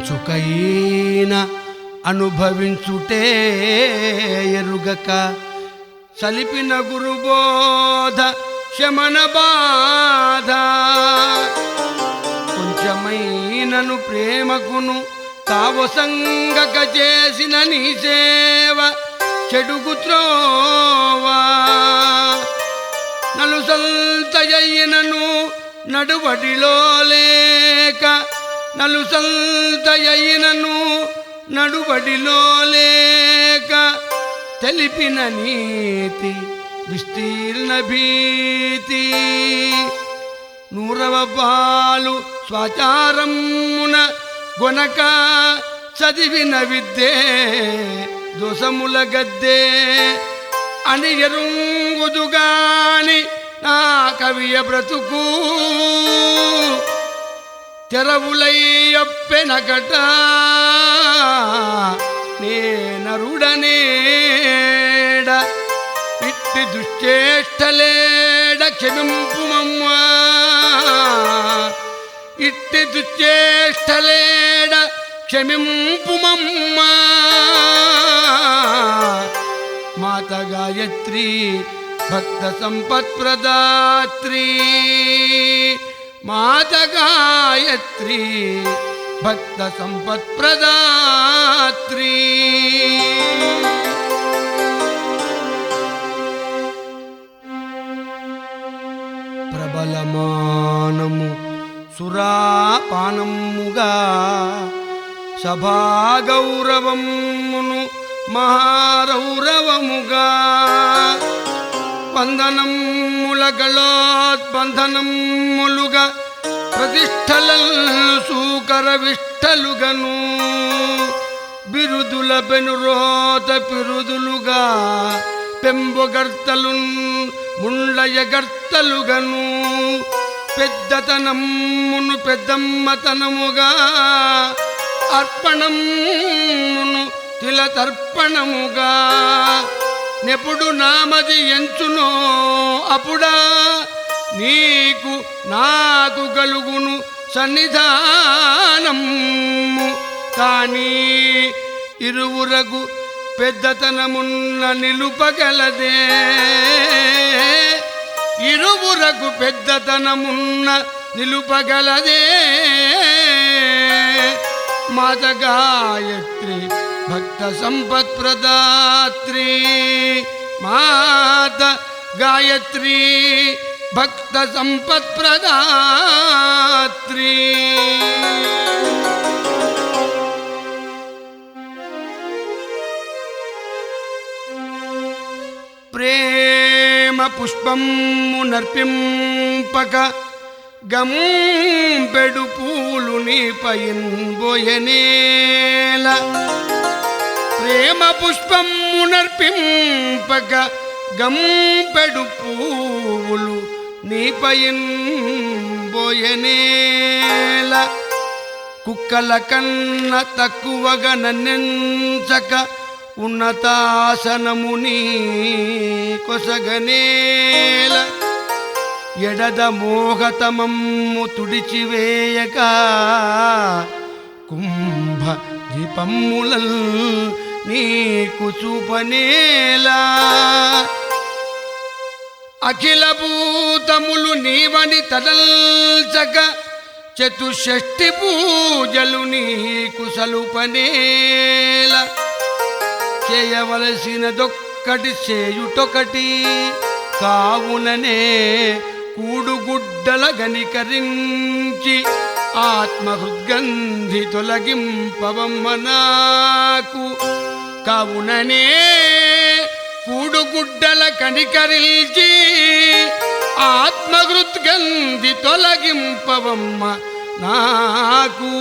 ఇంచుకైన అనుభవించుటే ఎరుగక సలిపిన గురుబోధ శమన బాధ కొంచెమైనను ప్రేమకును తావసంగక చేసిన నీ సేవ చెడుగు త్రోవా నలుసంతయైనను నడువడిలో లేక నలుసంతయైనను నడువడిలో లేక తెలిపిన నీతి విస్తీర్ణ భీతి నూరవ పాలు స్వాచారమున గొనక చదివిన విద్యే దోసముల గద్దే అని ఎరుంగుదుగాని నా కవియ బ్రతుకు తెరవులయ్యప్పెనకట నేనరుడనేడ ఇట్టి దుశ్చేష్టలేడ క్షమింపుమమ్మా ఇట్టి దుశ్చేష్టలేడ క్షమింపుమమ్మా మాత గాయత్రీ భక్త సంపత్ప్రదాత్రీ మాత గాయత్రీ భక్త సంపత్ప్రదాత్రీ ప్రబలమానము సురాపానముగా సభాగౌరవమును మహారౌరవముగా బంధనములగలోద్బంధనములుగా ప్రతిష్టలల్ సూకర విష్టలుగను బిరుదుల పెనురోత పిరుదులుగా పెంబొగర్తలున్ ముండయగర్తలుగను పెద్దతనమును పెద్దమ్మతనముగా అర్పణమును తిలతర్పణముగా నెప్పుడు నామది ఎంచునో అప్పుడా నీకు నాకు గలుగును సన్నిధానము కానీ ఇరువురకు పెద్దతనమున్న నిలుపగలదే ఇరువురకు పెద్దతనమున్న నిలుపగలదే మాత గాయత్రీ భక్త సంపత్ప్రదాత్రీ మాత గాయత్రీ భక్త సంపత్ప్రదాత్రి ప్రేమ పుష్పము నర్పింపక గంపెడు పూలు నీపైన్ బోయనేల ప్రేమ పుష్పము నర్పింపక గంపెడు పూలు నీపైన్ బోయనేల కుక్కల కన్న తక్కువగా నన్నెంచక ఉన్నతాసనముని కొసగనేల ఎడద మోహతమమ్ము తుడిచివేయక కుంభ దీపమ్ములల్ నీకు చూపనేలా అఖిల భూతములు నీవని తదల్చక చతుషష్ఠి పూజలు నీకు సలుపనేల చేయవలసినదొక్కటి చేయుటొకటి కావుననే కూడుగుడ్డల గనికరించి ఆత్మహృద్గంధి తొలగింపవమ్మ నాకు కావుననే కూడుగుడ్డల కనికరించి ఆత్మహృద్గంధి తొలగింపవమ్మ నాకు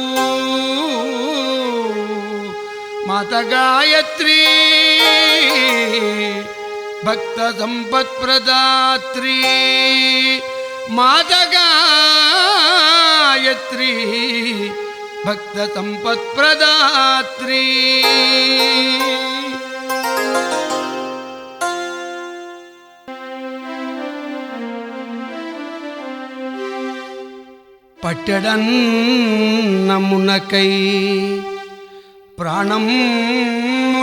మాత గాయత్రి భక్త సంపత్ప్రదాత్రి మాత గాయత్రి భక్త సంపత్ప్రదాత్రి పట్టెడన్నమునకై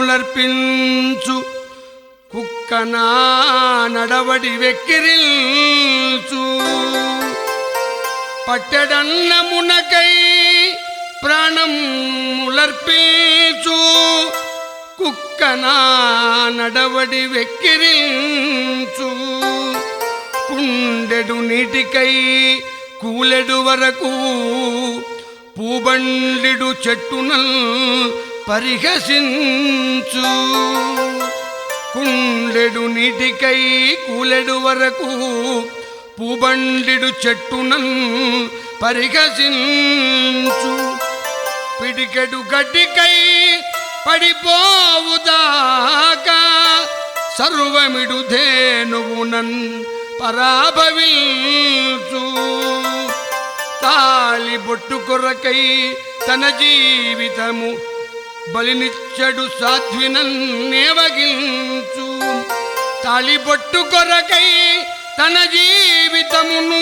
ప్రాణములర్పించు కుక్కనా నడవడి వెక్కిరిల్చు పట్టెడన్నమునకై ప్రాణములర్పించు కుక్కనా నడవడి వెక్కిరిల్చు కుండెడు నీటికై కూలెడు వరకు పూబండిడు చెట్టునల్ పరిహసించు కుండెడు నీటికై కూలెడు వరకు పూబండిడు చెట్టునల్ పరిహసించు పిడికెడు గడ్డికై పడిపోవుదాకా సర్వమిడు ధేనువునన్ పరాభవిల్చు తాలి బొట్టు కొరకై తన జీవితము బలినిచ్చడు సాధ్వినన్నేవగించు తాలి బొట్టు కొరకై తన జీవితమును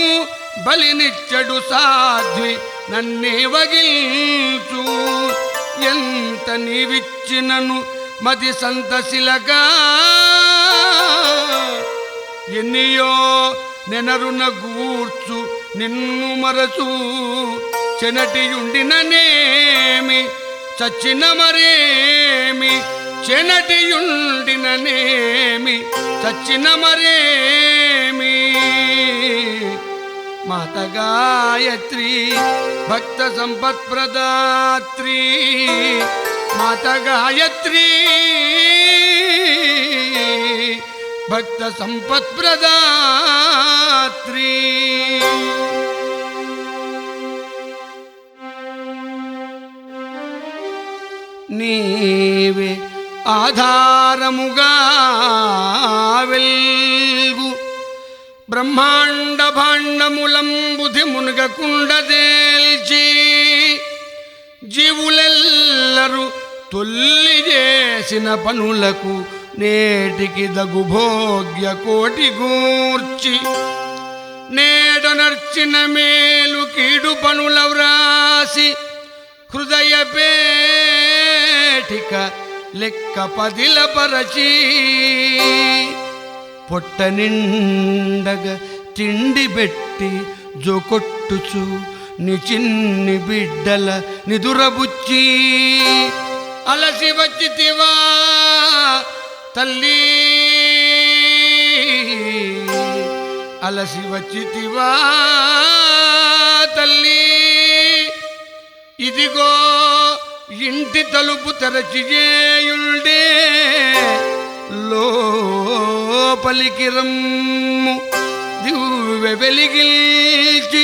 బలినిచ్చడు సాధ్వి నన్నేవగించు ఎంత నీవిచ్చినను మది సంతశిలగా ఎన్నియో నెనరున గూర్చు నిన్ను మరచు చెనటియుండిననేమి చచ్చిన మరేమి చెనటియుండిననేమి చచ్చిన మరేమి మాత గాయత్రి భక్త సంపత్ప్రదాత్రి మాత గాయత్రి భక్త సంపత్ప్రదాత్రి నీవే ఆధారముగా వెల్గు బ్రహ్మాండ భాండములంబుధి మునుగకుండదేల్చి జీవులెల్లరూ తొల్లి చేసిన పనులకు నేటికి దగు భోగ్య కోటి గూర్చి నేడనర్చిన మేలు కీడు పనుల వ్రాసి హృదయ పేటిక లెక్క పదిలపరచి పొట్ట నిండగ తిండి పెట్టి జోకొట్టుచు ని చిన్ని బిడ్డల నిదురబుచ్చి అలసి వచ్చితివా తల్లి అలసి వచ్చితివా తల్లి, ఇదిగో ఇంటి తలుపు తెరచిజేయుండే లోపలికి రమ్ము, దివ్వె వెలిగిల్చి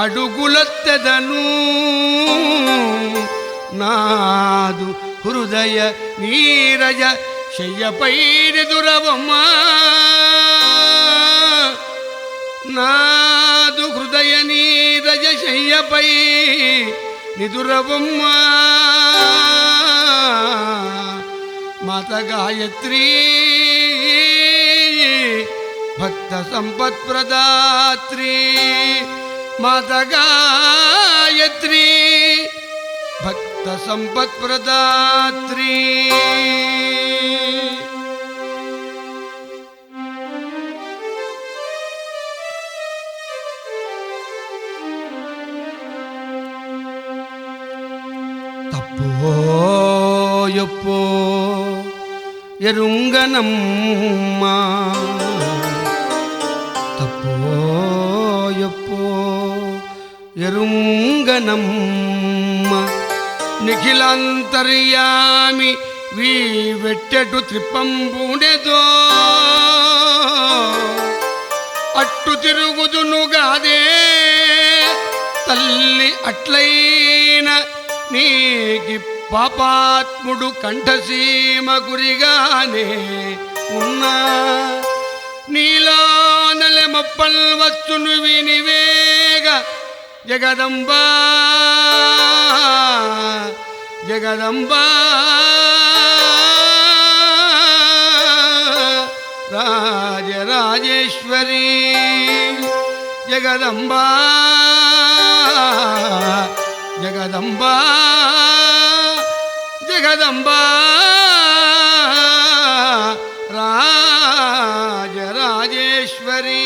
అడుగులొత్తెదను, నాదు హృదయ నీరజ శయ్యపై నిదురవమ్మా, నాదు హృదయ నీరజ శయ్యపై నిదురవమ్మా. మాత గాయత్రీ భక్త సంపత్ప్రదాత్రీ, మాత గాయత్రీ భక్త సంపత్ప్రదాత్రీ. తప్పో ఎప్పో ఎరుంగనమ్మా, తప్పో ఎప్పో ఎరుంగనమ్మ, నిఖిలాంతర్యామి వీ వెట్టెటు త్రిప్పంబుడెదో, అట్టు తిరుగుదునుగాదే తల్లి, అట్లైన నీకి పాపాత్ముడు కంఠసీమ గురిగానే ఉన్నా, నీలో నలెమప్పల్ వచ్చును వినివేగ జగదంబా, జగదంబా రాజరాజేశ్వరీ, జగదంబా జగదంబా జగదంబా రాజరాజేశ్వరీ.